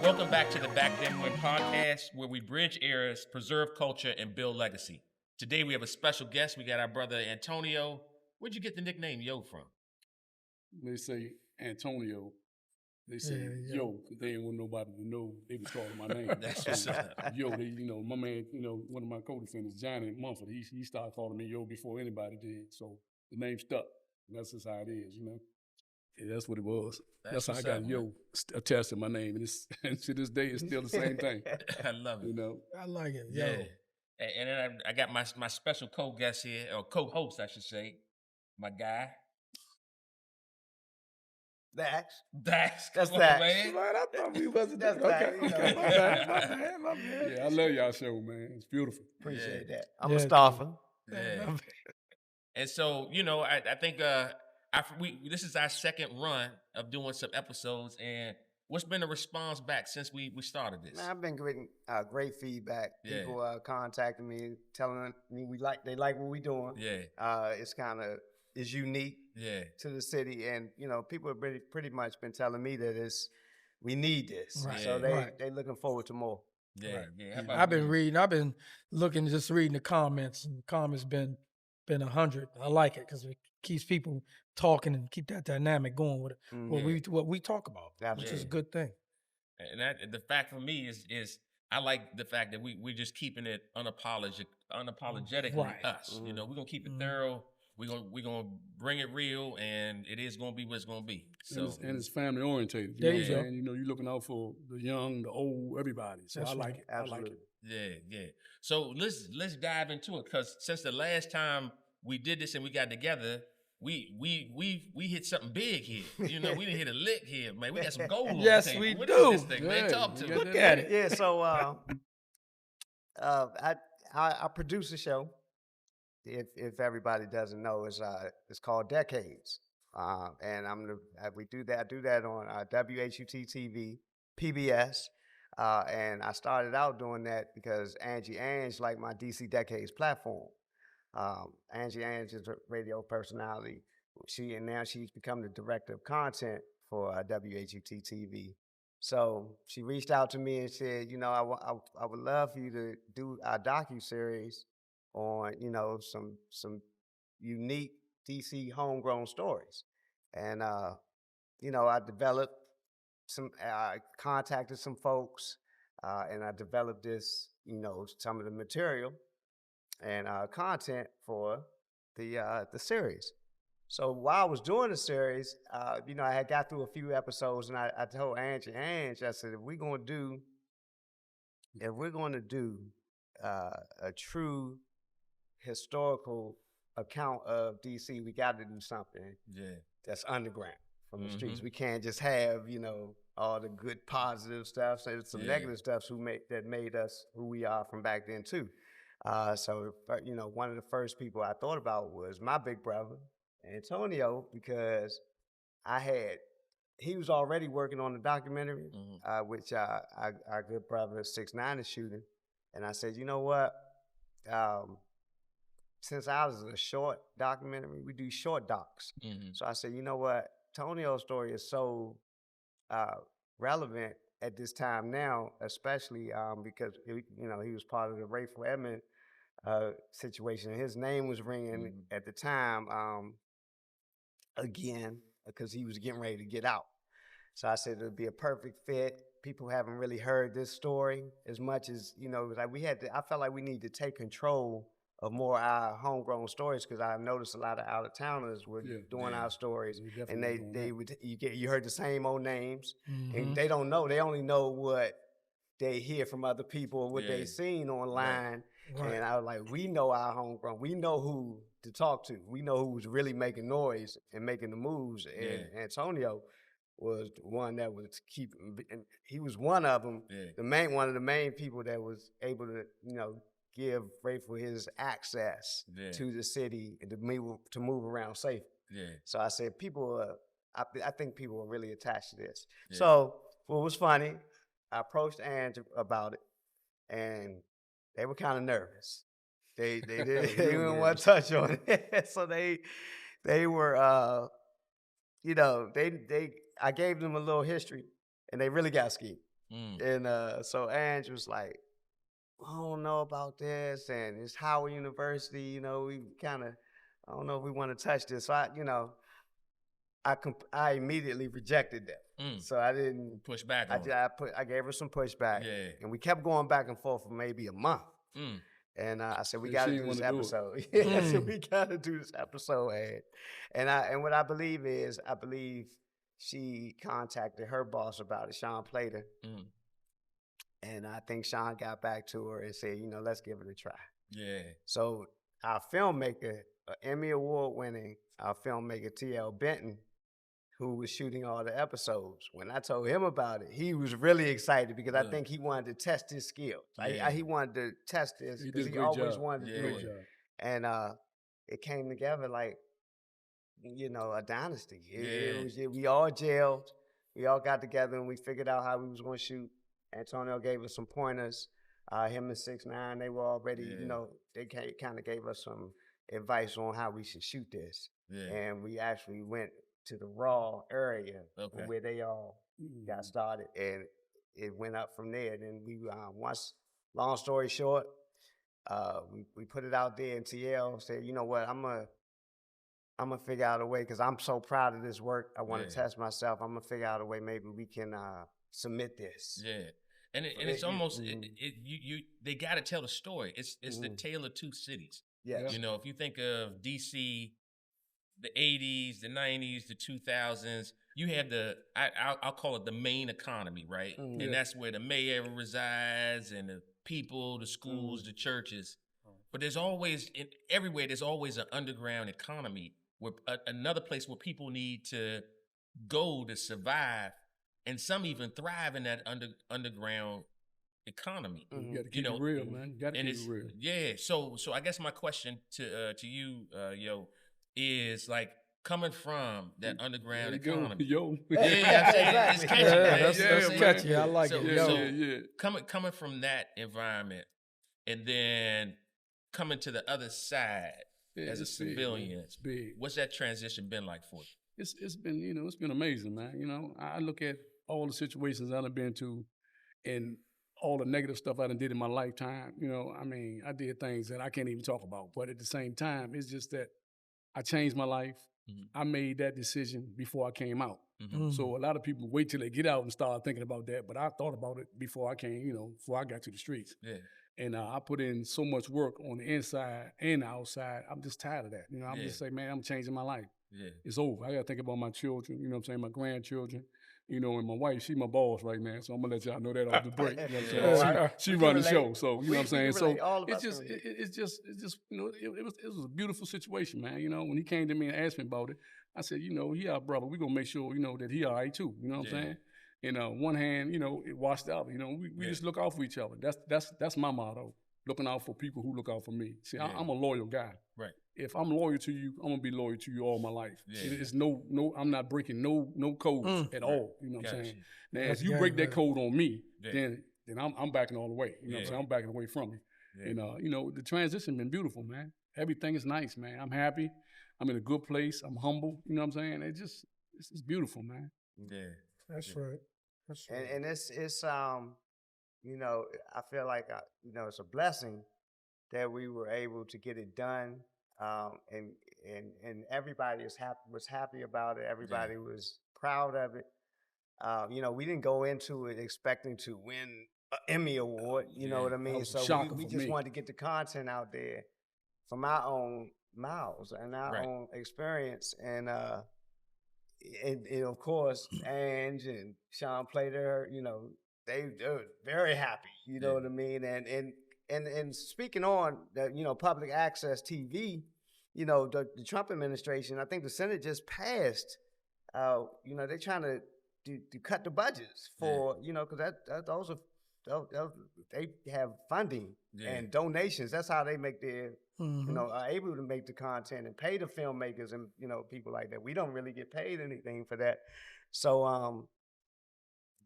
Welcome back to the Back Then When podcast, where we bridge eras, preserve culture, and build legacy. Today we have a special guest. We got our brother Antonio. Where'd you get the nickname Yo from? They say Antonio. They say Yo, because they didn't want nobody to know they was calling my name. That's what's up. Yo, my man, one of my co-defendants, Johnny Mumford, he started calling me Yo before anybody did. So the name stuck. That's just how it is, Yeah, that's what it was. That's how I got Yo attached to my name. And to this day, it's still the same thing. I love it. I like it. Yo. Yeah. And then I got my special co-guest here, or co-host, I should say, my guy. Dax. Dax. That's Come on, Dax. man. Man, I thought we wasn't That's okay. Dax. Okay. My bad. Yeah, I love y'all show, man. It's beautiful. Appreciate that. Yeah. I'm Mustafa. Yeah. And so, I think this is our second run of doing some episodes, and what's been the response back since we started this? Man, I've been getting great feedback. Yeah. People contacting me, telling me they like what we're doing. Yeah. It's unique to the city, and people have pretty much been telling me that we need this. Right. So they looking forward to more. Yeah, Right. yeah. How about I've been you? reading. I've been looking, just reading the comments, and the comments been 100. I like it because it keeps people talking and keep that dynamic going with what we talk about, Absolutely. which is a good thing. And the fact for me is I like the fact that we're just keeping it unapologetically Right. us. We're gonna keep it thorough. We're gonna bring it real, and it is gonna be what it's gonna be. So And it's family orientated. There know you what I'm go. saying? You're looking out for the young, the old, everybody. So That's I like right. it. I like Absolutely. it. yeah. So let's dive into it, because since the last time we did this and we got together, we hit something big here. We didn't hit a lick here, man. We got some gold. Yes, on the we table. What do. is this thing, man? Yeah, Talk to we me. got Look at it. Yeah. So I produce a show. If everybody doesn't know, it's called Decades, and we do that. I do that on WHUT TV, PBS, and I started out doing that because Ange liked my DC Decades platform. Ange is a radio personality. Now she's become the director of content for WHUT TV. So she reached out to me and said, I would love for you to do a docuseries on, some unique DC homegrown stories. And, I developed I contacted some folks, and I developed this, some of the material and content for the series. So while I was doing the series, I had got through a few episodes, and I told Ange, I said, if we're going to do a true historical account of DC, we got to do something that's underground from the streets. We can't just have, all the good positive stuff. So there's some negative stuff that made us who we are from back then too. So one of the first people I thought about was my big brother, Antonio, because he was already working on the documentary, which our good brother 6ix9ine is shooting. And I said, you know what? Since ours is a short documentary, we do short docs. So I said, you know what? Tonio's story is so relevant at this time now, especially because he was part of the Rayful Edmond situation. His name was ringing at the time again because he was getting ready to get out. So I said it would be a perfect fit. People haven't really heard this story as much as I felt like we need to take control of more our homegrown stories, because I noticed a lot of out of towners were doing our stories, and you heard the same old names, and they don't know. They only know what they hear from other people or what they seen online. Right. And I was like, we know our homegrown. We know who to talk to. We know who's really making noise and making the moves. And Antonio was the one that was and he was one of them. One of the main people that was able to, give Rayful his access to the city and to move around safe. So I said, I think people are really attached to this. So what was funny, I approached Ange about it, and they were kind of nervous. They didn't want to touch on it. So they were I gave them a little history, and they really got scared. And so Ange was like, I don't know about this, and it's Howard University, you know, we kind of, I don't know if we want to touch this. So I immediately rejected that. So I didn't push back on it. I gave her some pushback. Yeah. And we kept going back and forth for maybe a month. And I said, we got to do this episode. I said, we got to do this episode. And what I believe is, she contacted her boss about it, Sean Plater. And I think Sean got back to her and said, let's give it a try. Yeah. So our filmmaker, Emmy Award winning, our filmmaker T.L. Benton, who was shooting all the episodes, when I told him about it, he was really excited because I think he wanted to test his skills. He wanted to test this because he always wanted to do it. And it came together like, a dynasty. We all jailed. We all got together and we figured out how we was going to shoot. Antonio gave us some pointers. Him and 6ix9ine, they were already, they kind of gave us some advice on how we should shoot this. And we actually went to the raw area where they all got started, and it went up from there. And then we once, long story short, we put it out there, and TL said, you know what, I'm gonna figure out a way, because I'm so proud of this work. I want to test myself. I'm gonna figure out a way maybe we can submit this. Yeah. And it's almost they got to tell the story. It's the tale of two cities. Yes. If you think of DC, the 80s, the 90s, the 2000s, you have I'll call it the main economy, right? And that's where the mayor resides, and the people, the schools, the churches. But there's always, everywhere, there's always an underground economy, where another place where people need to go to survive. And some even thrive in that underground economy. You got to keep it real, man. You got to keep it real. Yeah. So I guess my question to you, is like, coming from that underground economy. Yeah, it's catchy. That's catchy. I like it. So coming from that environment, and then coming to the other side as a civilian, it's big. What's that transition been like for you? It's been, it's been amazing, man. I look at all the situations I've been to and all the negative stuff I done did in my lifetime. I did things that I can't even talk about. But at the same time, it's just that I changed my life. I made that decision before I came out. So a lot of people wait till they get out and start thinking about that. But I thought about it before I came, before I got to the streets. Yeah. And I put in so much work on the inside and the outside. I'm just tired of that. I'm just saying, man, I'm changing my life. Yeah. It's over. I got to think about my children, my grandchildren, and my wife, she my boss right now. So I'm going to let y'all know that off the break. She run the show. So, what I'm saying? So it's just, it was a beautiful situation, man. When he came to me and asked me about it, I said, he our brother. We're going to make sure, that he all right too. You know what I'm saying? And one hand, it washed out. We just look out for each other. That's my motto. Looking out for people who look out for me. See, I'm a loyal guy. Right. If I'm loyal to you, I'm gonna be loyal to you all my life. It's no, I'm not breaking no codes at all. You know what I'm saying? Now, if you break that code on me, then I'm backing all the way. You know what I'm saying? I'm backing away from you. And the transition been beautiful, man. Everything is nice, man. I'm happy. I'm in a good place. I'm humble. You know what I'm saying? It's beautiful, man. Yeah. That's right. That's right. And it's I feel like it's a blessing that we were able to get it done. And everybody was happy about it. Everybody was proud of it. We didn't go into it expecting to win an Emmy Award. You know what I mean? So we just wanted to get the content out there from our own mouths and our own experience. And of course, Ange and Sean Plater, they're very happy. You know what I mean? And speaking on the, public access TV, the Trump administration, I think the Senate just passed, they're trying to cut the budgets for, because those are, they have funding and donations. That's how they make their, are able to make the content and pay the filmmakers and, people like that. We don't really get paid anything for that. So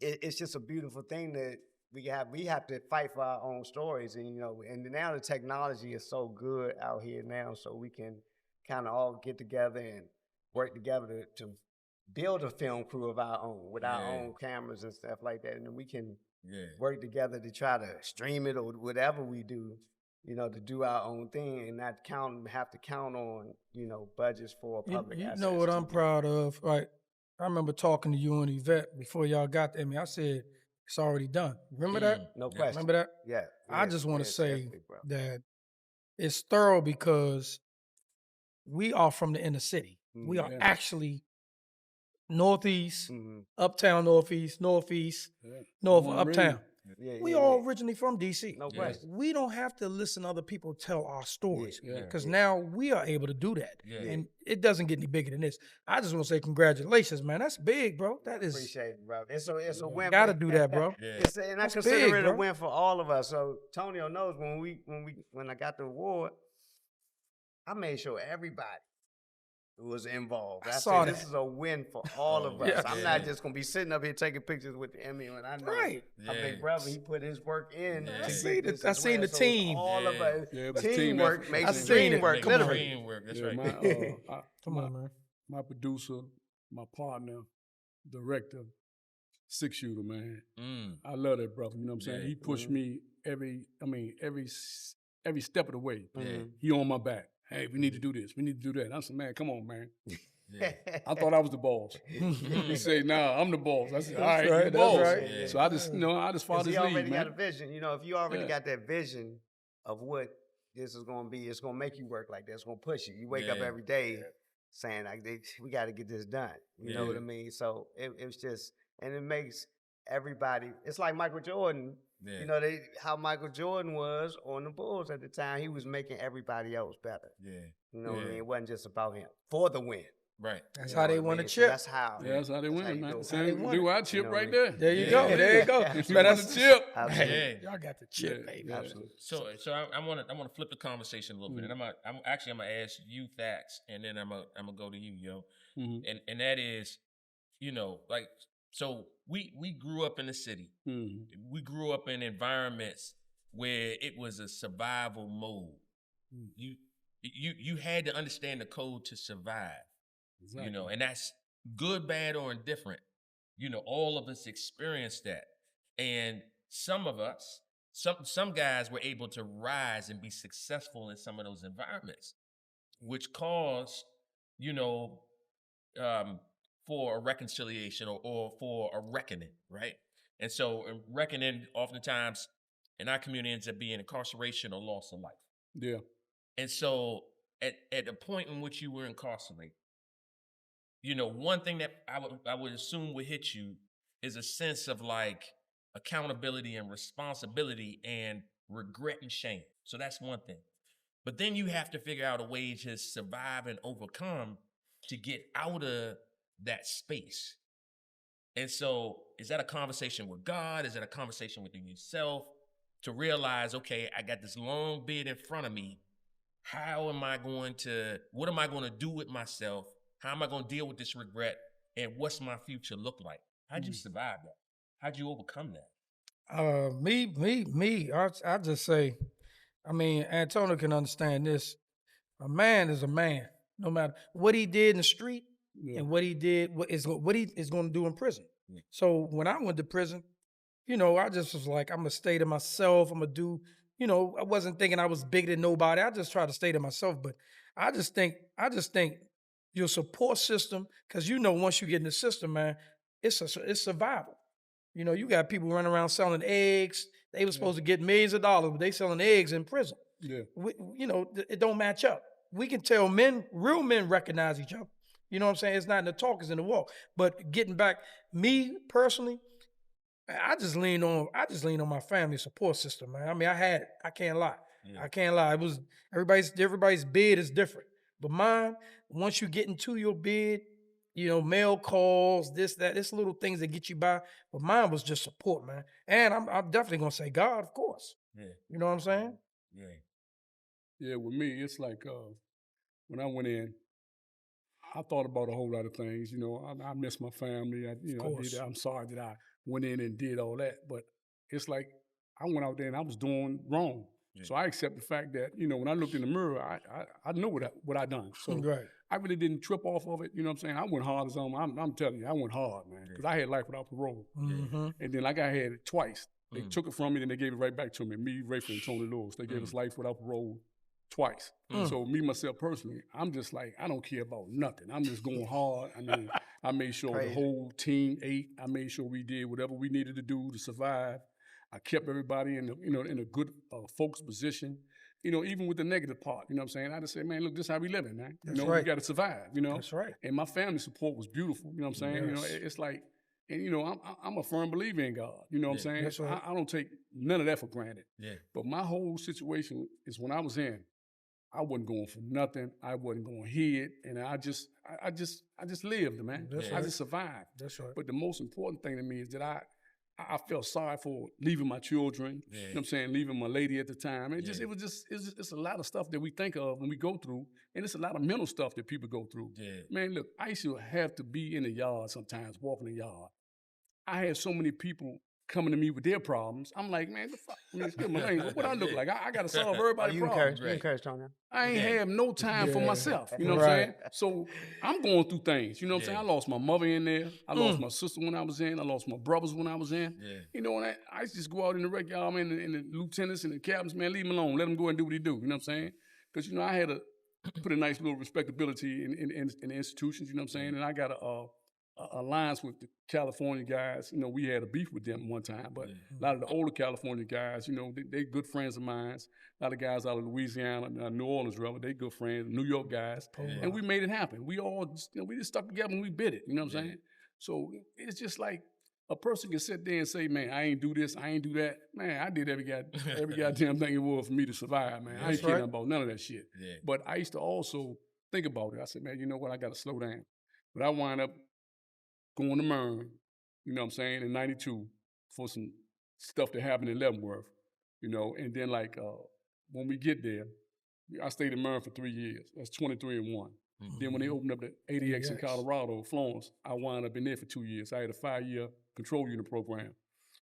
it's just a beautiful thing that we have to fight for our own stories, and and now the technology is so good out here now, so we can kind of all get together and work together to build a film crew of our own with our own cameras and stuff like that, and then we can work together to try to stream it or whatever we do, to do our own thing and not have to count on, budgets for public access. You know what I'm proud of, right? I remember talking to you and Yvette before y'all got there. I said, it's already done. Remember that? No question. Remember that? Yeah. I just want to say that it's thorough because we are from the inner city. We are actually northeast, uptown, northeast, north of uptown. We all originally from DC. No question. We don't have to listen to other people tell our stories because now we are able to do that. And it doesn't get any bigger than this. I just want to say congratulations, man. That's big, bro. That is. Appreciate it, bro. It's a win. Got to do that, bro. And I consider it a win for all of us. So Tonio knows when I got the award, I made sure everybody who was involved. I said, this is a win for all of us. I'm not just going to be sitting up here taking pictures with the Emmy when I know my big brother, he put his work in. I seen the team. All of us. Teamwork makes dreamwork. Dreamwork. That's right. Come on, man. My producer, my partner, director, 6-shooter, man. I love that brother. You know what I'm saying? He pushed me every step of the way. He on my back. Hey, we need to do this. We need to do that. I said, man, come on, man. I thought I was the boss. He said, nah, I'm the boss. I said, all right, you're the boss. Right. So I just followed his lead, man. He already got a vision. If you already got that vision of what this is going to be, it's going to make you work like that. It's going to push you. You wake up every day saying, like, we got to get this done. You know what I mean? So it was just, and it makes everybody, it's like Michael Jordan. How Michael Jordan was on the Bulls at the time, he was making everybody else better. You know what I mean? It wasn't just about him for the win. Right. That's how they won the chip. That's how. Yeah, that's how they win, man. Do our chip right there. There you go. There you go. That's the chip. Y'all got the chip, baby. Absolutely. So I want to flip the conversation a little bit, and I'm gonna ask you facts, and then I'm gonna go to you, yo. And that is, so we grew up in the city. We grew up in environments where it was a survival mode. You had to understand the code to survive. Exactly. And that's good, bad, or indifferent. All of us experienced that. And some of us, some guys were able to rise and be successful in some of those environments, which caused, for a reconciliation or for a reckoning, right? And so reckoning oftentimes in our community ends up being incarceration or loss of life. Yeah. And so at the point in which you were incarcerated, one thing that I would assume would hit you is a sense of like accountability and responsibility and regret and shame. So that's one thing. But then you have to figure out a way to survive and overcome to get out of that space. And so is that a conversation with God? Is that a conversation within yourself to realize, okay, I got this long bid in front of me. What am I going to do with myself? How am I going to deal with this regret? And what's my future look like? How'd you survive that? How'd you overcome that? Me. I just say, Antonio can understand this. A man is a man, no matter what he did in the street and what he is going to do in prison. So when I went to prison, I just was like, I'm going to stay to myself. I'm going to do, I wasn't thinking I was bigger than nobody. I just tried to stay to myself. But I just think your support system, because once you get in the system, man, it's survival. You got people running around selling eggs. They were supposed to get millions of dollars, but they selling eggs in prison. Yeah. It don't match up. We can tell real men recognize each other. You know what I'm saying? It's not in the talk, it's in the walk. But getting back, me personally, I just leaned on my family support system, man. I had it. I can't lie. Yeah. I can't lie. It was everybody's bid is different. But mine, once you get into your bid, mail calls, this little things that get you by. But mine was just support, man. And I'm definitely gonna say God, of course. Yeah. You know what I'm saying? Yeah. Yeah, with me, it's like when I went in, I thought about a whole lot of things. I miss my family. I'm sorry that I went in and did all that. But it's like I went out there and I was doing wrong. So I accept the fact that, you know, when I looked in the mirror, I know what I done. So I really didn't trip off of it. You know what I'm saying? I went hard as I'm telling you, I went hard, man, because I had life without parole. And then like I had it twice. They took it from me, then they gave it right back to me. Me, Rafer, and Tony Lewis. They gave us life without parole twice. So me, myself, personally, I'm just like, I don't care about nothing. I'm just going hard. I mean, I made sure the whole team ate. I made sure we did whatever we needed to do to survive. I kept everybody in a good focused position. You know, even with the negative part, you know what I'm saying? I just said, man, look, this is how we living, man. You know, we got to survive, you know? That's right. And my family support was beautiful, you know what I'm saying? You know, it's like, and you know, I'm a firm believer in God, you know what I'm saying? That's right. I don't take none of that for granted. But my whole situation is when I was in, I wasn't going for nothing. I wasn't going hid, and I just lived, man. I just survived. That's right. But the most important thing to me is that I felt sorry for leaving my children, you know what I'm saying, leaving my lady at the time. It's a lot of stuff that we think of when we go through, and it's a lot of mental stuff that people go through. Man, look, I used to have to be in the yard sometimes, walking the yard. I had so many people coming to me with their problems. I'm like, man, the fuck? I mean, excuse my language. What I look like? I got to solve everybody's problems. You encourage Tony. I ain't have no time for myself. You know what I'm saying? So I'm going through things. You know what I'm saying? I lost my mother in there. I lost my sister when I was in. I lost my brothers when I was in. You know, and I used to just go out in the rec yard, man, and the lieutenants and the captains, man, leave him alone. Let him go and do what he do. You know what I'm saying? Because, you know, I had to put a nice little respectability in the institutions. You know what I'm saying? And I got a alliance with the California guys. You know, we had a beef with them one time, but a lot of the older California guys, you know, they good friends of mine. A lot of guys out of Louisiana, New Orleans, rather, they good friends, New York guys. And we made it happen. We all, you know, we just stuck together and we bit it, you know what I'm saying? So it's just like a person can sit there and say, man, I ain't do this, I ain't do that. Man, I did every goddamn thing it was for me to survive, man. I ain't caring about none of that shit. But I used to also think about it. I said, man, you know what, I got to slow down. But I wind up going to Mern, you know what I'm saying, in 92 for some stuff that happened in Leavenworth, you know, and then like when we get there, I stayed in Mern for 3 years. That's 23-1. Then when they opened up the ADX in Colorado, Florence, I wound up in there for 2 years. I had a 5-year control unit program.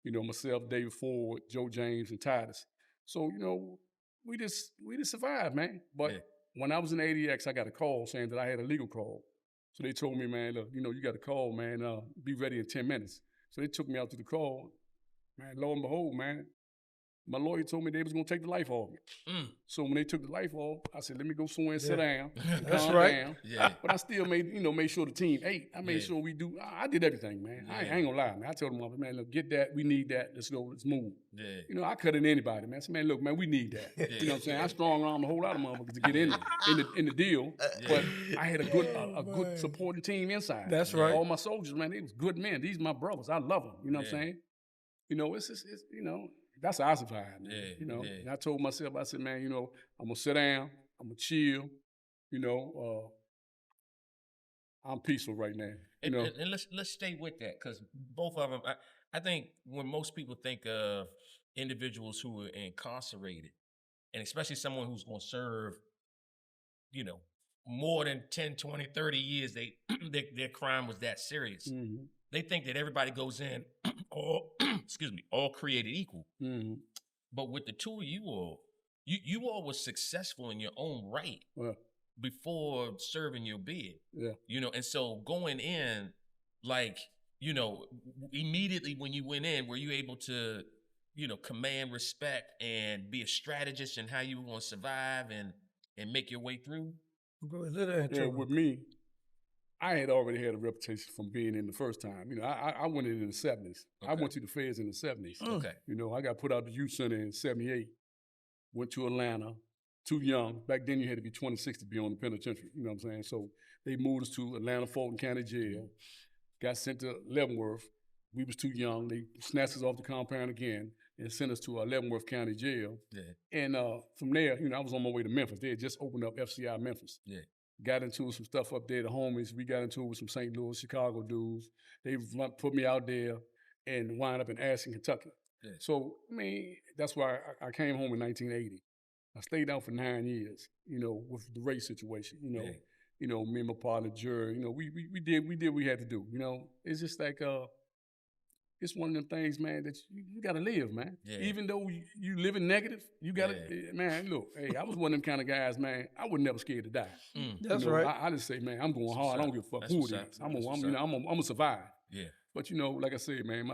You know, myself, David Ford, Joe James, and Titus. So, you know, we just survived, man. But when I was in ADX, I got a call saying that I had a legal call. So they told me, man, look, you know, you got a call, man, be ready in 10 minutes. So they took me out to the call. Man, lo and behold, man, my lawyer told me they was going to take the life off me. So when they took the life off, I said, let me go somewhere and sit down. Calm down. But I still made sure the team ate. I made sure we do. I did everything, man. I ain't going to lie, man. I told them, man, look, get that. We need that. Let's go. Let's move. You know, I cut in anybody, man. I said, man, look, man, we need that. You know what I'm saying? I strong armed a whole lot of motherfuckers to get in the deal. But I had a good supporting team inside. That's right. All my soldiers, man, they was good men. These are my brothers. I love them. You know what I'm saying? You know, it's you know, that's how I survived, man. You know, and I told myself, I said, man, you know, I'm gonna sit down, I'm gonna chill, you know, I'm peaceful right now. You know, and let's stay with that, because both of them, I think when most people think of individuals who are incarcerated, and especially someone who's going to serve, you know, more than 10, 20, 30 years, their crime was that serious. They think that everybody goes in all, all created equal. But with the two of you all, you all were successful in your own right before serving your bid. You know, and so going in, like, you know, immediately when you went in, were you able to, you know, command respect and be a strategist in how you were going to survive and make your way through? With me, I had already had a reputation from being in the first time. You know, I went in the 70s. I went to the feds in the 70s. You know, I got put out the youth center in 78, went to Atlanta, too young. Back then you had to be 26 to be on the penitentiary, you know what I'm saying? So they moved us to Atlanta Fulton County Jail, got sent to Leavenworth. We was too young. They snatched us off the compound again and sent us to Leavenworth County Jail. And from there, you know, I was on my way to Memphis. They had just opened up FCI Memphis. Got into some stuff up there, the homies. We got into it with some St. Louis, Chicago dudes. They put me out there and wound up in Ashland, Kentucky. So, I mean, that's why I came home in 1980. I stayed out for 9 years, you know, with the race situation, you know. You know, me and my partner, Jerry, you know, we did what we had to do, you know. It's just like, it's one of them things, man, that you got to live, man. Yeah. Even though you living negative, you got to, man, look, hey, I was one of them kind of guys, man, I was never scared to die. That's right. I just say, man, I'm going hard. I don't give a fuck who it is. I'm gonna survive. Yeah. But, like I said, man,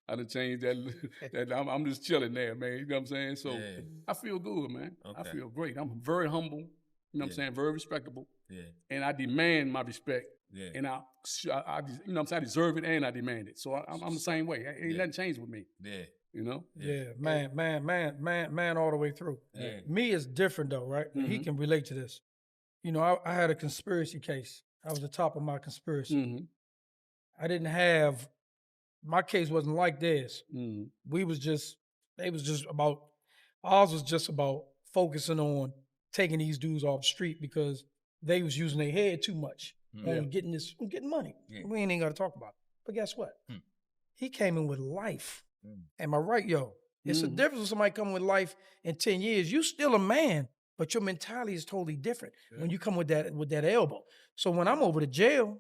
I done changed that I'm just chilling there, man. You know what I'm saying? So I feel good, man. Okay. I feel great. I'm very humble. You know what I'm saying? Very respectable. Yeah. And I demand my respect. Yeah. And I you know what I'm saying? I deserve it and I demand it. So I'm the same way. Ain't nothing changed with me. Yeah. You know? Yeah, man all the way through. Yeah. Me is different though, right? He can relate to this. I had a conspiracy case. I was the top of my conspiracy. I didn't have, my case wasn't like theirs. Ours was just about focusing on taking these dudes off the street because they was using their head too much on getting money. Yeah. We ain't got to talk about it. But guess what? He came in with life. Am I right, yo? It's a difference with somebody coming with life in 10 years. You still a man, but your mentality is totally different when you come with that elbow. So when I'm over to jail,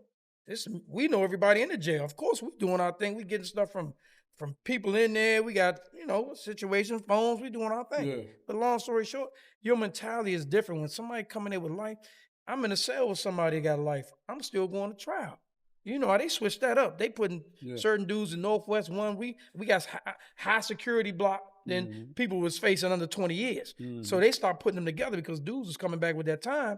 we know everybody in the jail. Of course, we doing our thing. We getting stuff from people in there. We got, situations, phones. We doing our thing. Yeah. But long story short, your mentality is different. When somebody coming in with life, I'm in a cell with somebody that got life. I'm still going to trial. You know how they switched that up. They putting certain dudes in Northwest one. We got high security block. Then people was facing under 20 years. So they start putting them together because dudes was coming back with that time,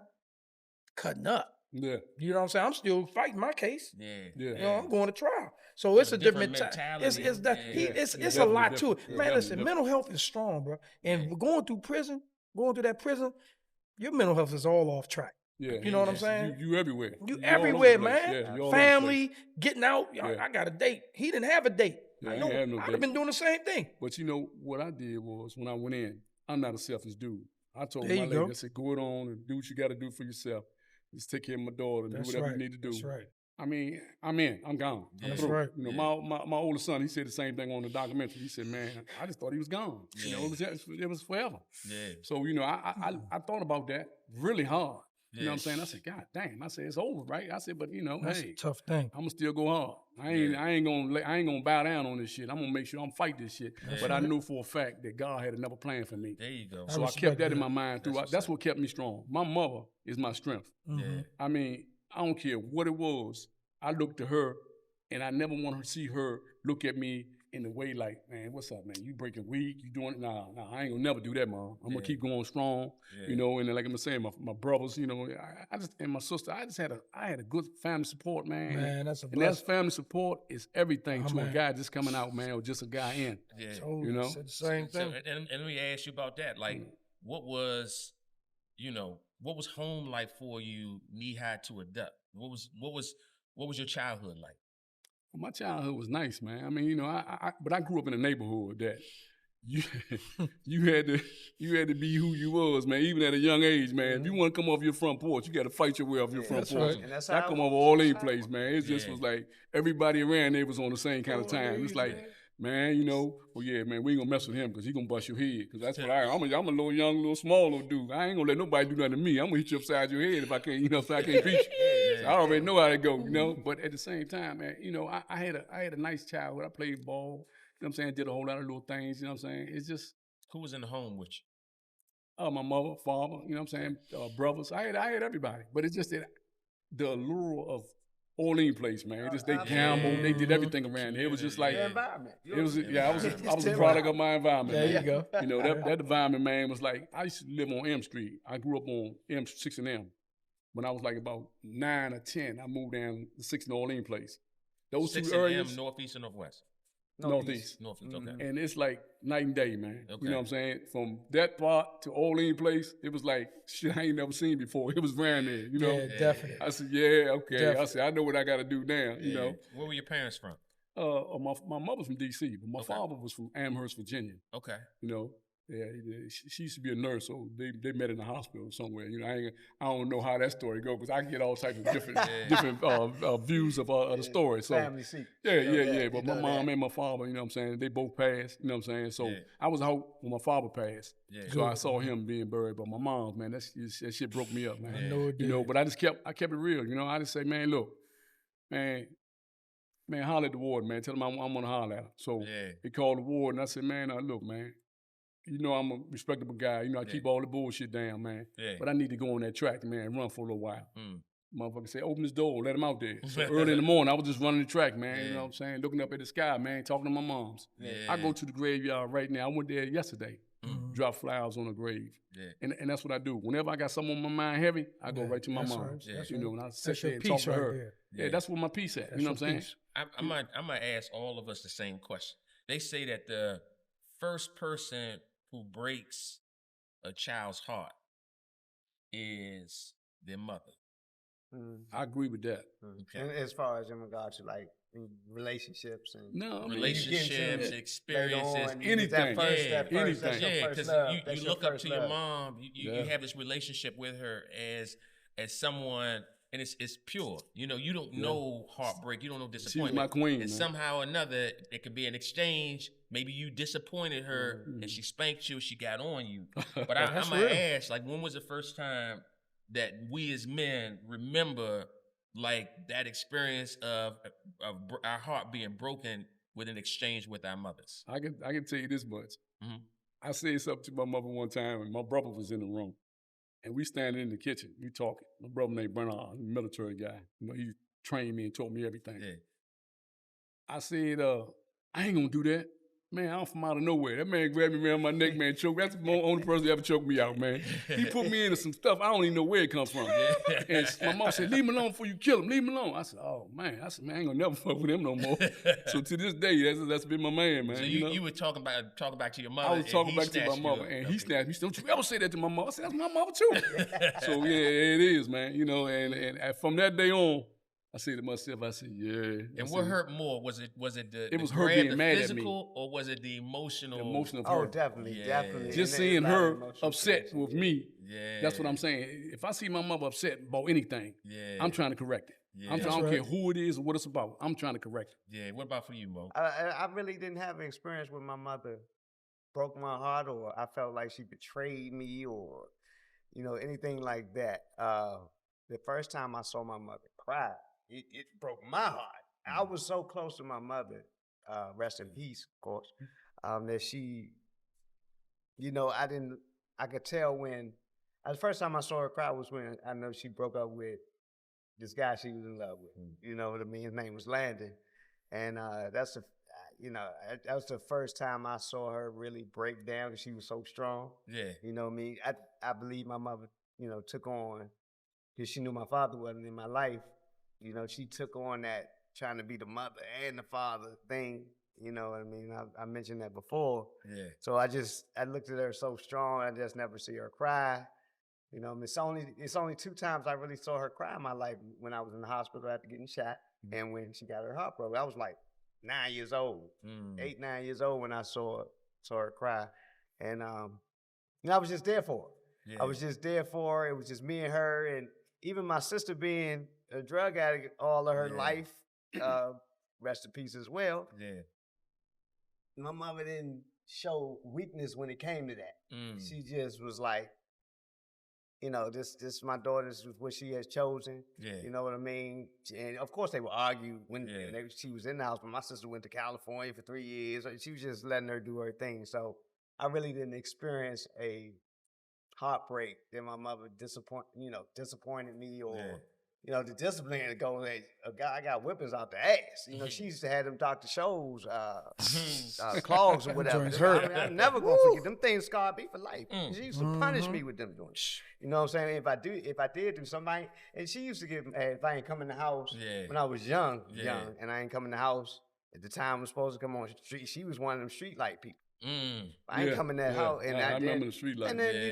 cutting up. Yeah. You know what I'm saying? I'm still fighting my case. Yeah. I'm going to trial. So it's a different mentality. It's a lot to it. Man, listen, mental health is strong, bro. And going through that prison, your mental health is all off track. Yeah. You know what I'm saying? You everywhere. You everywhere, man. Yeah, family, getting out. I got a date. He didn't have a date. Yeah, I'd have been doing the same thing. But what I did was when I went in, I'm not a selfish dude. I told my lady, I said, go it on and do what you got to do for yourself. Just take care of my daughter and do whatever you need to do. That's right. I mean, I'm in. I'm gone. That's right. My older son, he said the same thing on the documentary. He said, man, I just thought he was gone. Yeah. It was forever. Yeah. So, I thought about that really hard. You know what I'm saying? I said, God damn. I said, it's over, right? I said, but that's a tough thing. I'm gonna still go hard. I ain't gonna bow down on this shit. I'm gonna make sure I'm fight this shit. Yeah. But I knew for a fact that God had another plan for me. There you go. So I kept that in my mind through. That's what kept me strong. My mother is my strength. Mm-hmm. I mean, I don't care what it was. I looked to her, and I never want to see her look at me in the way like, man, what's up, man? You breaking weak? You doing it? Nah, I ain't gonna never do that, Mom. I'm gonna keep going strong, and then like I'm saying, my brothers, I just and my sister, I had a good family support, man. Man, that's a blessing. And that family support is everything to a guy just coming out, man, or just a guy in. Yeah, said the same thing. And let me ask you about that. Like, what was home like for you, knee high to a duck? What was your childhood like? My childhood was nice, man. I mean, but I grew up in a neighborhood that you had to be who you was, man. Even at a young age, man. If you want to come off your front porch, you got to fight your way off your front porch. Right. And that's how I come off all in place, man. It just was like everybody around there was on the same kind of time. It's like, man, well, yeah, man, we ain't gonna mess with him because he gonna bust your head. Because that's what I'm a little young, little small little dude. I ain't gonna let nobody do nothing to me. I'm gonna hit you upside your head if I can't, if I can't beat you. So I already know how to go, But at the same time, man, I had a nice childhood. I played ball. You know what I'm saying? Did a whole lot of little things. You know what I'm saying? It's just. Who was in the home with you? My mother, father. You know what I'm saying? Brothers. I had everybody. But it's just that the allure of Orleans place, man. They gambled, they did everything around there. It was just like environment. It was I was a product of my environment. There you go. That environment, man, was like I used to live on M Street. I grew up on M6 and M. When I was like about 9 or 10, I moved down the 6 in Orleans place. Those 6 two areas, northeast or northwest? Northeast. Okay. And it's like night and day, man. Okay. You know what I'm saying? From that part to Orleans place, it was like shit I ain't never seen before. It was around there, Yeah, definitely. I said, yeah, okay. Definitely. I said, I know what I got to do now, Where were your parents from? My mother's from D.C., but my father was from Amherst, Virginia. Okay. Yeah, she used to be a nurse, so they met in the hospital somewhere. I don't know how that story goes because I get all types of different views of the story. So family seat. Yeah. But my mom and my father, you know what I'm saying, they both passed. You know what I'm saying. So I was out when my father passed. Yeah. So I saw him being buried. But my mom, man, that shit broke me up, man. I know it did. But I kept it real. I just say, man, look, man, man, holler at the warden, man. Tell him I'm going to holler at him. So he called the warden. I said, man, look, man, you know I'm a respectable guy. You know I keep all the bullshit down, man. But I need to go on that track, man, and run for a little while. Motherfucker said, open this door, let him out there. So early in the morning, I was just running the track, man. You know what I'm saying? Looking up at the sky, man, talking to my moms. I go to the graveyard right now. I went there yesterday. Drop flowers on the grave. And that's what I do. Whenever I got something on my mind heavy, I go right to my mom. You know, and I sit there and talk to her. Yeah, that's where my peace at. You know what I'm saying? I'm gonna ask all of us the same question. They say that the first person who breaks a child's heart is their mother. I agree with that. Okay. And as far as in regard to like relationships and relationships, experiences, anything. Anything. Yeah, because you look up to your mom, you have this relationship with her as someone, and it's pure. You know, you don't know heartbreak, you don't know disappointment. She's my queen. And somehow or another, it could be an exchange. Maybe you disappointed her and she spanked you, she got on you. But I'm gonna ask, like, when was the first time that we as men remember like that experience of our heart being broken with an exchange with our mothers? I can tell you this much. I said something to my mother one time, and my brother was in the room, and we standing in the kitchen, we talking. My brother named Bernard, military guy. You know, he trained me and taught me everything. I said, I ain't gonna do that. Man, I'm from out of nowhere. That man grabbed me around my neck, man, choked. That's the only person that ever choked me out, man. He put me into some stuff. I don't even know where it comes from. And my mom said, leave him alone before you kill him. Leave him alone. I said, oh, man. I said, man, I ain't gonna never fuck with him no more. So to this day, that's been my man, man. So you were talking back to your mother. I was talking back to my mother, and he snatched me. Don't you ever say that to my mother. I said, that's my mother too. So yeah, it is, man. You know, and from that day on, I said to myself, I said, yeah. And what hurt more? Was it the it was her being mad physical, at me, or was it the emotional? The emotional of her. her. Definitely. Just seeing her upset with me. That's what I'm saying. If I see my mother upset about anything, I'm trying to correct it. I don't care who it is or what it's about. I'm trying to correct it. Yeah. What about for you, Mo? I really didn't have an experience where my mother broke my heart, or I felt like she betrayed me, or anything like that. The first time I saw my mother cry, it broke my heart. I was so close to my mother, rest in peace, of course, that she, I could tell when, the first time I saw her cry was when I know she broke up with this guy she was in love with. You know what I mean? His name was Landon. And that was the first time I saw her really break down, because she was so strong. Yeah. You know what I mean? I believe my mother, took on, because she knew my father wasn't in my life. She took on that trying to be the mother and the father thing. You know what I mean? I mentioned that before. Yeah. So I looked at her so strong. I just never see her cry. It's only 2 times I really saw her cry in my life: when I was in the hospital after getting shot, and when she got her heart broken. I was like 9 years old, 8, 9 years old when I saw her cry, and I was just there for her. Yeah. I was just there for her. It was just me and her, and even my sister being a drug addict all of her life, rest in peace as well. Yeah. My mother didn't show weakness when it came to that. She just was like, this my daughter, this is what she has chosen. Yeah. You know what I mean? And of course they would argue when she was in the house, but my sister went to California for 3 years. She was just letting her do her thing. So I really didn't experience a heartbreak that my mother disappointed me, or the discipline to go, a guy got whippings out the ass. She used to have them Dr. Scholl's claws or whatever. I'm never gonna forget them things. Scarred me for life. She used to punish me with them doing it. You know what I'm saying? If I did do something, and she used to give, if I ain't come in the house when I was young, and I ain't come in the house at the time I was supposed to come on the street. She was one of them street light people. I ain't coming that house, and I remember the street light. And then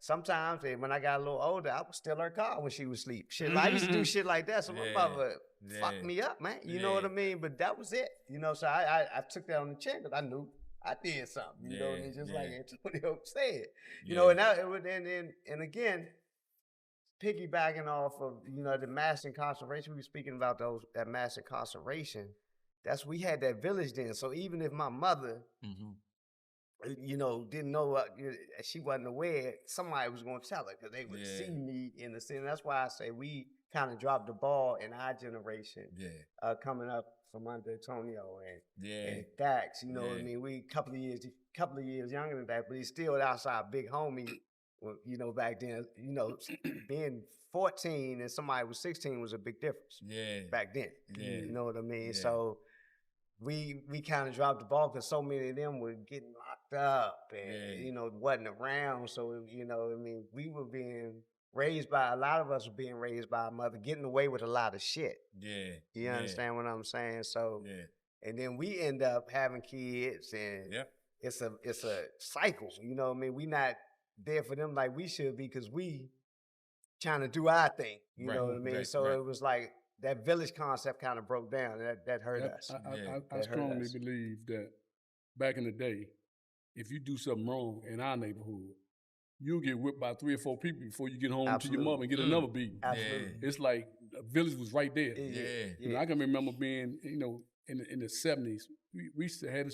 sometimes when I got a little older, I would steal her car when she was asleep. Shit, I used to do shit like that. So my mother fucked me up, man. You know what I mean? But that was it. So I took that on the chin, because I knew I did something. You know what I mean? Just like Antonio said. And again, piggybacking off of the mass incarceration, we were speaking about that mass incarceration. We had that village then. So even if my mother, didn't know, she wasn't aware, somebody was going to tell her, because they would see me in the scene. That's why I say we kind of dropped the ball in our generation. Yeah. Coming up from under Antonio Yeah. and Dax, you know what I Yeah. mean? We couple of years younger than that, but he's still outside big homie. You know, back then, you know, being 14 and somebody was 16 was a big difference. Yeah. Back then. Yeah. You know what I mean? Yeah. So we kind of dropped the ball because so many of them were getting locked up and, you know, wasn't around. So, you know, I mean, we were being raised by, a lot of us were being raised by our mother, getting away with a lot of shit. Yeah. You understand what I'm saying? So, yeah. and then we end up having kids and it's a cycle. You know what I mean? We not there for them like we should be because we trying to do our thing. You know what I mean? So it was like, that village concept kind of broke down. That hurt us. I strongly believe that back in the day, if you do something wrong in our neighborhood, you'll get whipped by 3 or 4 people before you get home to your mom and get another beating. Absolutely. It's like the village was right there. You know, I can remember being, you know, in the 70s, we used to have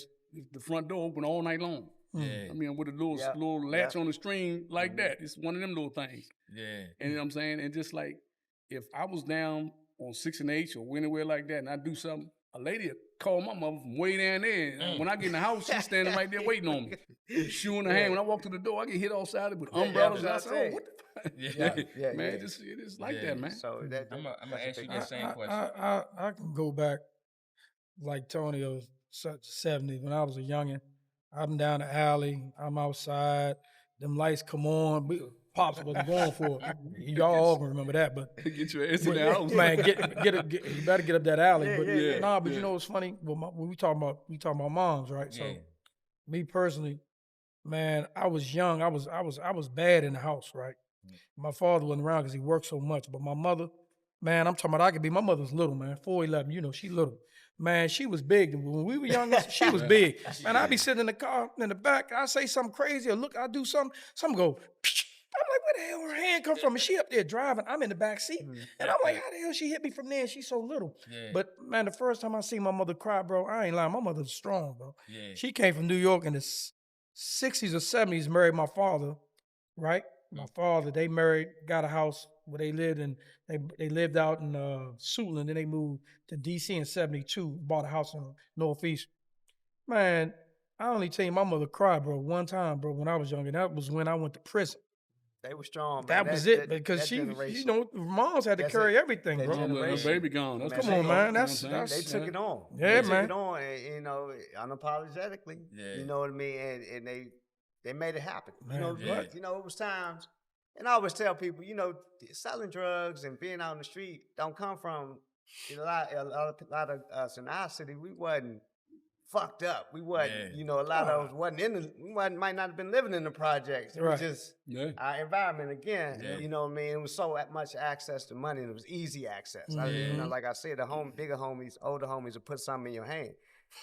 the front door open all night long. I mean, with a little latch on the string like that. It's one of them little things. And you know what I'm saying? And just like, if I was down on 6 and H or anywhere like that, and I do something, a lady would call my mother from way down there. And when I get in the house, she's standing right there waiting on me. Shoe in her hand. When I walk through the door, I get hit outside with umbrellas. And I say, oh, what the fuck? Man, it is like that, man. So I'm going to ask you that same question. I can go back like Tonio, such 70s, when I was a youngin'. I'm down the alley, I'm outside, them lights come on. Pops wasn't going for it. Y'all all gonna remember that, but get your ass in the house, man. You better get up that alley. But you know what's funny? Well, when we talking about moms, right? So, me personally, man, I was young. I was bad in the house, right? My father wasn't around because he worked so much. But my mother, man, I'm talking about. My mother's little, man, 4'11". You know, she little. Man, she was big. When we were young, she was big. Man, I'd be sitting in the car in the back. I say something crazy or look, I do something. Something go. I'm like, where the hell her hand come from? And she up there driving. I'm in the back seat. And I'm like, how the hell she hit me from there? And she's so little. But man, the first time I see my mother cry, bro, I ain't lying. My mother's strong, bro. She came from New York in the 60s or 70s, married my father, right? My father, they married, got a house where they lived, and they lived out in Suitland. Then they moved to D.C. in 72, bought a house in Northeast. Man, I only tell you, my mother cried, bro, one time, bro, when I was young, and that was when I went to prison. They were strong. That was it, because she, you know, moms had to carry everything, bro. The baby gone. That's come on, man. That's they took it on. Yeah, they man. Took it on, and, you know, unapologetically. You know what I mean? And they made it happen. Man, you know, but you know, it was times, and I always tell people, you know, selling drugs and being out on the street don't come from a lot of us in our city. We wasn't fucked up. We wasn't, you know, a lot of us might not have been living in the projects. It was just our environment again. You know what I mean? It was so much access to money, and it was easy access. You know, like I said, bigger homies, older homies will put something in your hand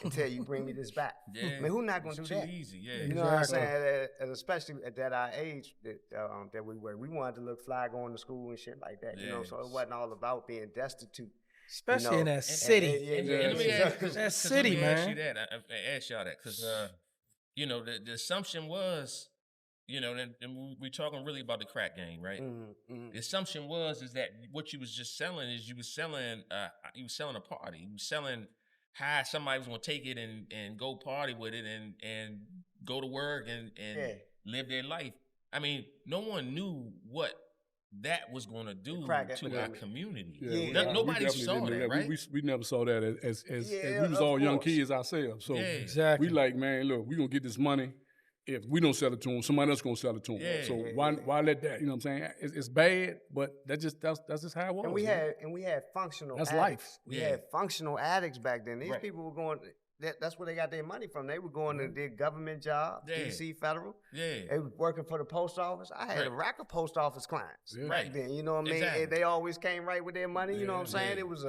and tell you, bring me this back. I mean, who's not gonna do that? Easy. You know what I'm saying? And especially at that our age that we were, we wanted to look fly going to school and shit like that. You know, so it wasn't all about being destitute. Especially in that city. Let me ask, that city, man. I ask y'all that because, you know, the assumption was, you know, and we're talking really about the crack game, right? The assumption is that what you was just selling is you was selling a party. You was selling how somebody was going to take it and go party with it and go to work and live their life. I mean, no one knew what that was going to do to our community. Nobody saw that, right? We never saw that as we was all young kids ourselves. So we like, man, look, we going to get this money. If we don't sell it to them, somebody else going to sell it to them. So why let that, you know what I'm saying? It's bad, but that's just how it was. And we had functional That's addicts. life. We had functional addicts back then. These people were going, that's where they got their money from. They were going to their government job, DC, federal. They were working for the post office. I had a rack of post office clients back then. You know what I mean? And they always came right with their money. You know what I'm saying? It was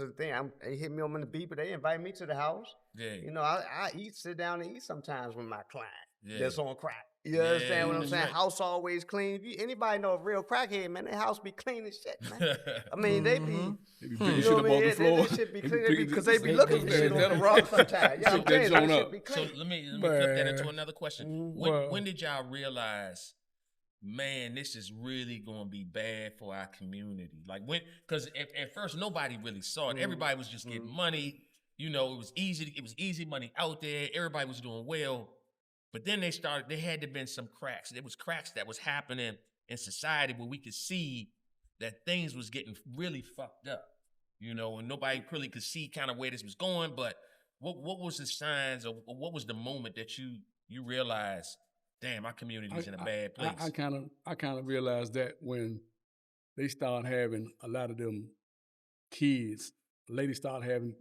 a thing. They hit me on the beat, but they invite me to the house. You know, I sit down and eat sometimes with my client that's on crack. You understand what I'm saying? Right. House always clean. Anybody know a real crackhead, man, their house be clean as shit, man. I mean, they be picking shit up off the floor. They should be clean because they be looking for shit on the rock sometimes. Yeah, that so let me flip that into another question. When did y'all realize man, this is really going to be bad for our community. Like because at first nobody really saw it. Everybody was just getting money. You know, it was easy money out there. Everybody was doing well. But then there had to been some cracks. There was cracks that was happening in society where we could see that things was getting really fucked up. You know, and nobody really could see kind of where this was going. But what was the signs, or what was the moment that you realized, damn, our community is in a bad place? I kind of realized that when they started having a lot of them kids, ladies started having,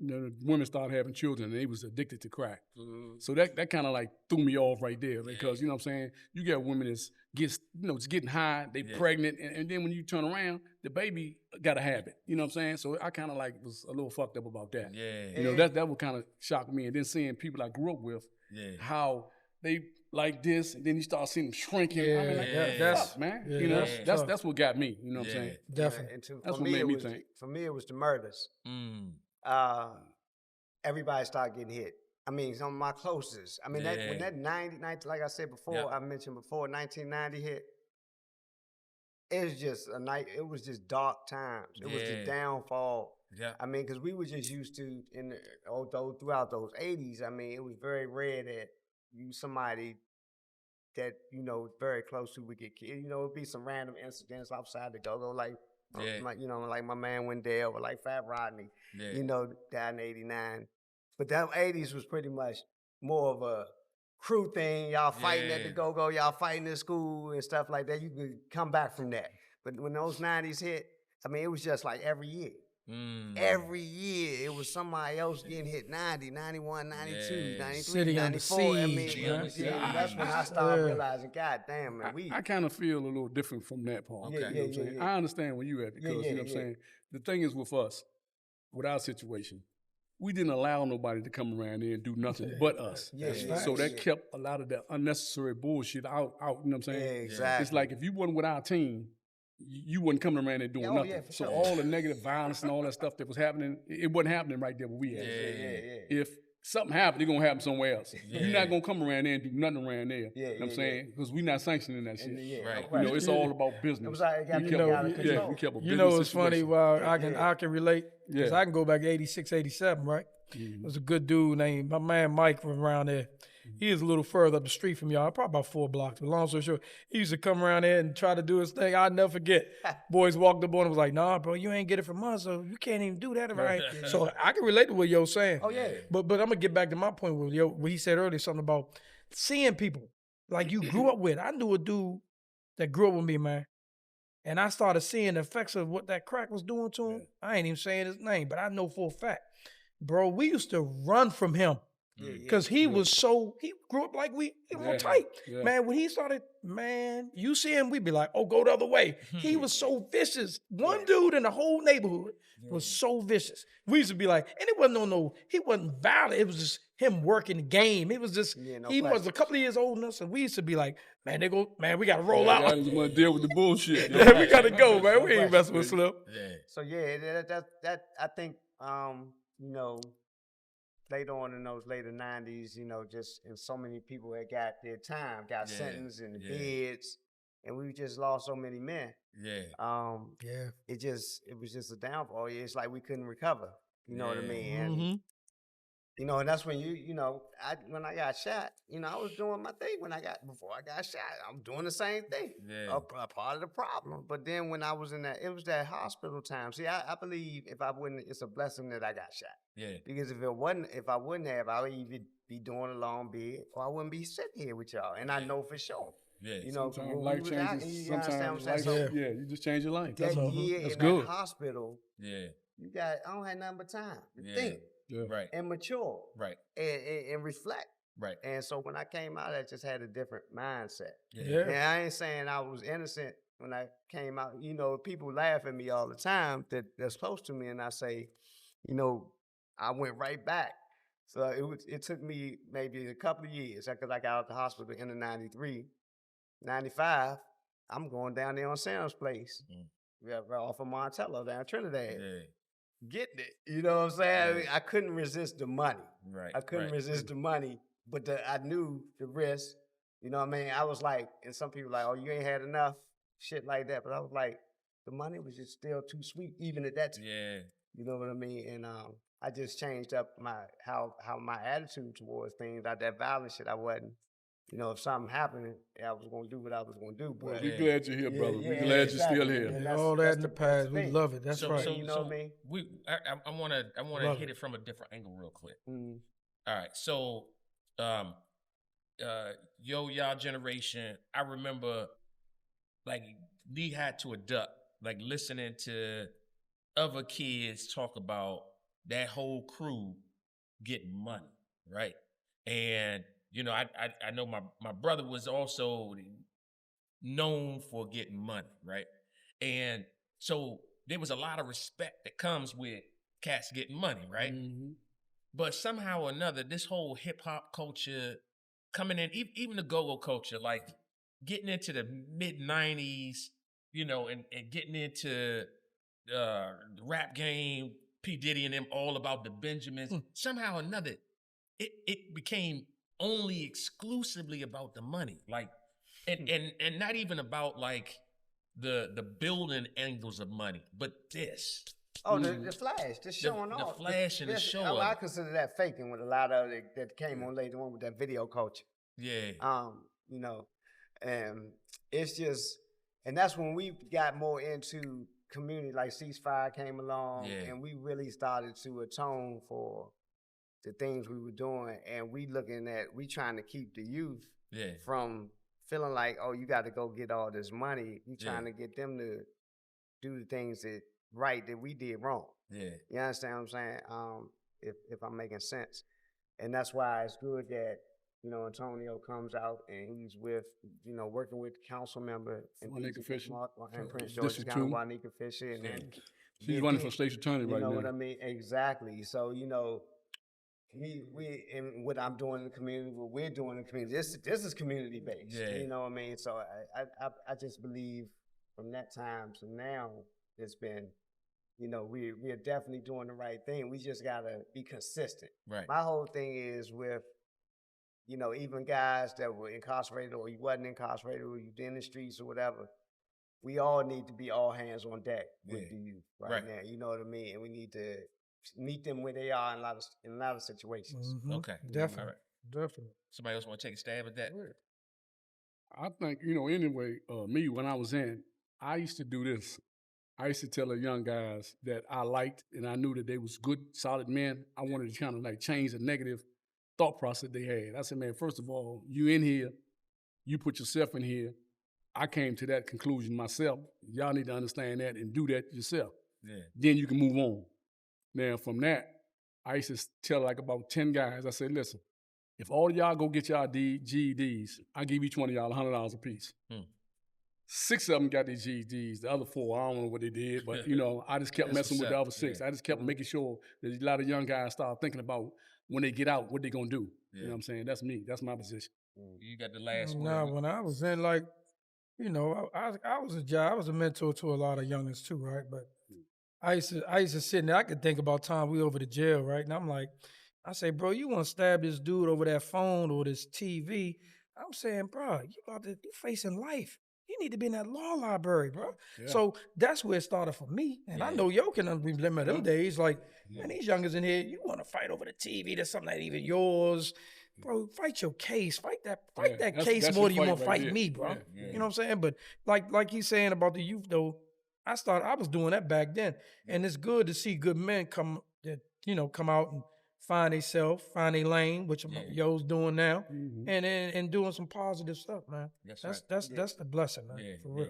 women started having children, and they was addicted to crack. So that kind of like threw me off right there, because you know what I'm saying, you got women that's just getting high, they pregnant, and then when you turn around, the baby got a habit. You know what I'm saying? So I kind of like was a little fucked up about that. You know, that would kind of shock me, and then seeing people I grew up with, how they like this, and then you start seeing them shrinking. I mean, like, that's man. You know, that's what got me. You know what I'm saying? Definitely. That's what made me think. For me, it was the murders. Everybody started getting hit. I mean, some of my closest. I mean, when that 90, like I said before, I mentioned before, 1990 hit, it was just a night. It was just dark times. It was the downfall. I mean, because we were just used to, throughout those 80s, I mean, it was very rare that somebody that, very close to would get killed. You know, it'd be some random incidents outside the go-go, like, like my man Wendell, or like Fat Rodney, died in 89. But that 80s was pretty much more of a crew thing. Y'all fighting at the go-go, y'all fighting in school and stuff like that. You could come back from that. But when those 90s hit, I mean, it was just like every year. Every year, it was somebody else getting hit. 90, 91, 92, 93, City 94. I mean, that's when I started realizing, God damn, man, I kind of feel a little different from that part. You know what I'm saying? I understand where you at, because, you know what I'm saying? The thing is with us, with our situation, we didn't allow nobody to come around there and do nothing but us. So that kept a lot of that unnecessary bullshit out, you know what I'm saying? Exactly. It's like if you wasn't with our team, you wasn't coming around there doing nothing. So all the negative violence and all that stuff that was happening, it wasn't happening right there where we at. If something happened, it's going to happen somewhere else. You're not going to come around there and do nothing around there. You know what I'm saying? Because we're not sanctioning that shit. You know, it's all about business. It was like, we kept a business it's funny, well, I can relate, because I can go back to 86, 87, right? There's a good dude named, my man Mike from around there. He is a little further up the street from y'all, probably about 4 blocks. But long story short, he used to come around there and try to do his thing. I'll never forget. Boys walked up on him and was like, nah, bro, you ain't get it from us, so you can't even do that, right? So I can relate to what Yo's saying. But I'm going to get back to my point with Yo, what he said earlier, something about seeing people like you grew up with. I knew a dude that grew up with me, man. And I started seeing the effects of what that crack was doing to him. I ain't even saying his name, but I know for a fact. Bro, we used to run from him. Because he was he grew up like he was tight. Man, when he started, man, you see him, we'd be like, oh, go the other way. He was so vicious. One dude in the whole neighborhood was so vicious. We used to be like, and it wasn't he wasn't violent. It was just him working the game. It was just, he was a couple of years older than us, and we used to be like, man, we got to roll out. I just want to deal with the bullshit. We got to go, man. We ain't messing with Slim. So, that I think, later on in those later 90s, just and so many people that got their time, got sentenced in the beds, and we just lost so many men. It was just a downfall. It's like we couldn't recover. You know what I mean? And, and that's when when I got shot, I was doing my thing before I got shot. I'm doing the same thing. A part of the problem. But then when I was it was that hospital time. See, I believe it's a blessing that I got shot. Because if I wouldn't have, I would either be doing a long bid, or I wouldn't be sitting here with y'all. And I know for sure. Sometimes life changes. Sometimes life, you just change your life. That That's year That's in good. that hospital, I don't have nothing but time to think. And mature. And reflect. And so when I came out, I just had a different mindset. And I ain't saying I was innocent when I came out. People laugh at me all the time that's close to me, and I say, I went right back. So it took me maybe a couple of years, because I got out of the hospital in the 93. 95, I'm going down there on Sam's place. Right off of Montello down Trinidad. Getting it. You know what I'm saying? I couldn't resist the money. I couldn't resist the money, but I knew the risk. You know what I mean? I was like, and some people like, oh, you ain't had enough, shit like that. But I was like, the money was just still too sweet, even at that time. Yeah. You know what I mean? And I just changed up how my attitude towards things. Like that violent shit, I wasn't. You know, if something happened, I was gonna do what I was gonna do. But We glad you're here, brother. yeah, we glad exactly. you're still here. And all that in the that's past. We thing. love it. That's right. you know what I mean? I wanna Love hit it. it from a different angle real quick. Mm. All right. So y'all generation, I remember like Lee had to adapt, like listening to other kids talk about that whole crew getting money, right? And you know, I know my brother was also known for getting money, right? And so there was a lot of respect that comes with cats getting money, right? Mm-hmm. But somehow or another, this whole hip hop culture coming in, even the go-go culture, like getting into the mid 90s, you know, and getting into the rap game, P. Diddy and them all about the Benjamins, somehow or another, it became only exclusively about the money. Like, and not even about like the building angles of money, but this. Oh, the flash, just showing off. The flash and the show of I it. consider that faking with a lot of it that came on later on with that video culture. Yeah. You know, and it's just, and that's when we got more into community, like Ceasefire came along, and we really started to atone for the things we were doing, and we trying to keep the youth from feeling like, oh, you got to go get all this money. You trying to get them to do the things that we did wrong. Yeah. You understand what I'm saying? If I'm making sense. And that's why it's good that, you know, Antonio comes out and he's with, you know, working with the council member and Juanita Fisher. And Prince George's County, Juanita Fisher. And then she's running for state's attorney right now. You know what I mean? Exactly. So, you know, we and what I'm doing in the community, what we're doing in the community, this is community based. Yeah. You know what I mean? So I just believe from that time to now, it's been, you know, we're definitely doing the right thing. We just gotta be consistent. Right. My whole thing is with, you know, even guys that were incarcerated or you wasn't incarcerated or you in the streets or whatever, we all need to be all hands on deck with the youth right now. You know what I mean? And we need to meet them where they are in a lot of situations. Mm-hmm. Okay. Definitely. Right. Definitely. Somebody else want to take a stab at that? I think, you know, anyway, me, when I was in, I used to do this. I used to tell the young guys that I liked and I knew that they was good, solid men. I wanted to kind of like change the negative thought process they had. I said, man, first of all, you in here, you put yourself in here. I came to that conclusion myself. Y'all need to understand that and do that yourself. Yeah. Then you can move on. Now, from that, I used to tell like about 10 guys, I said, listen, if all of y'all go get y'all GEDs, I give each one of y'all $100 a piece. 6 of them got their GEDs. The other 4, I don't know what they did, but, you know, I just kept messing with the other 6. I just kept making sure that a lot of young guys start thinking about when they get out, what they going to do. You know what I'm saying? That's me. That's my position. You got the last one. Now, when I was in, like, you know, I was a mentor to a lot of youngins too, right? But I used to sit there. I could think about time we over to jail, right? And I'm like, I say, bro, you want to stab this dude over that phone or this TV? I'm saying, bro, you facing life. You need to be in that law library, bro. Yeah. So that's where it started for me. And I know yo can remember them days. Like, man, these youngers in here, you want to fight over the TV. That's something that even yours. Bro, fight your case. Fight that case more than you want to fight me, bro. You know what I'm saying? But like he's saying about the youth, though, I was doing that back then. And it's good to see good men come out and find themselves, find their lane, which yo's doing now, and doing some positive stuff, man. That's the blessing, man, for real.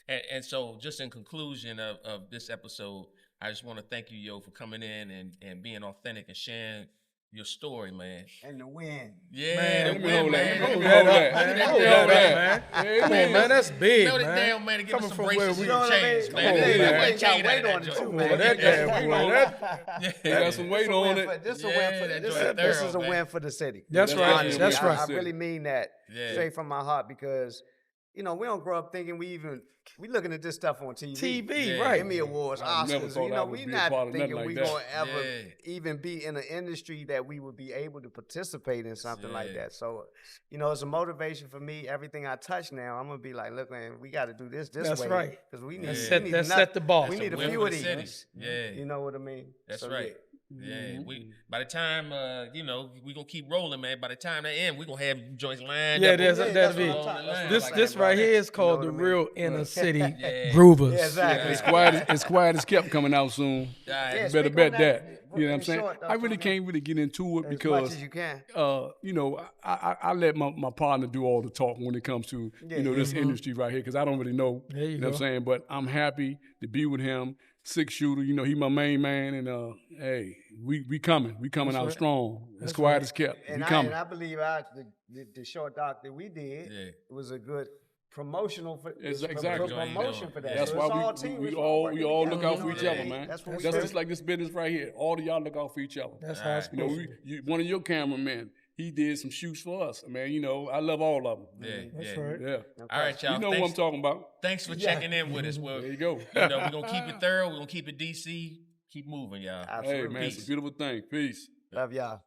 And so just in conclusion of this episode, I just want to thank you, yo, for coming in and being authentic and sharing your story, man. And the win. Yeah, the win, man. Hold that. Come on, man. That's big, man. man. Down, man, to give us some racial change, man. Wait on it, too, man. That got some weight on it. This is a win for the city. That's right. That's right. I really mean that straight from my heart because, you know, we don't grow up thinking we looking at this stuff on TV. TV, right? Emmy Awards, I never Oscars. thought You I know, would we be a not part of nothing thinking like we that. gonna ever even be in an industry that we would be able to participate in something like that. So, you know, it's a motivation for me. Everything I touch now, I'm gonna be like, look, man, we got to do this That's way. right. Because we need, That's set the bar. We need a win few for of the these. cities. Yeah. You know what I mean? That's So, right. Yeah, by the time you know, we gonna keep rolling, man. By the time they end, we gonna have joints lined up. That'll be this right here is called the real inner city groovers. Yeah, exactly. It's quiet as kept coming out soon. You better bet that. You know what I'm saying? I really can't really get into it because as much as you can. You know, I let my partner do all the talk when it comes to you know this industry right here because I don't really know. You know what I'm saying? But I'm happy to be with him. 6-shooter, you know, he my main man, and hey, we coming out strong. As quiet as kept. And We coming. I believe the short doc that we did was a good promotional for promotion for that. That's so why we all look out for each other, man. That's just like this business right here. All of y'all look out for each other. That's how it's supposed to be. One of your cameramen, he did some shoots for us, man. You know, I love all of them. That's right. Yeah. All right, y'all. You know what I'm talking about. Thanks for checking in with us. Well, There you go. You know, we're gonna keep it thorough. We're gonna keep it DC. Keep moving, y'all. Absolutely. Hey, man, it's a beautiful thing. Peace. Love y'all.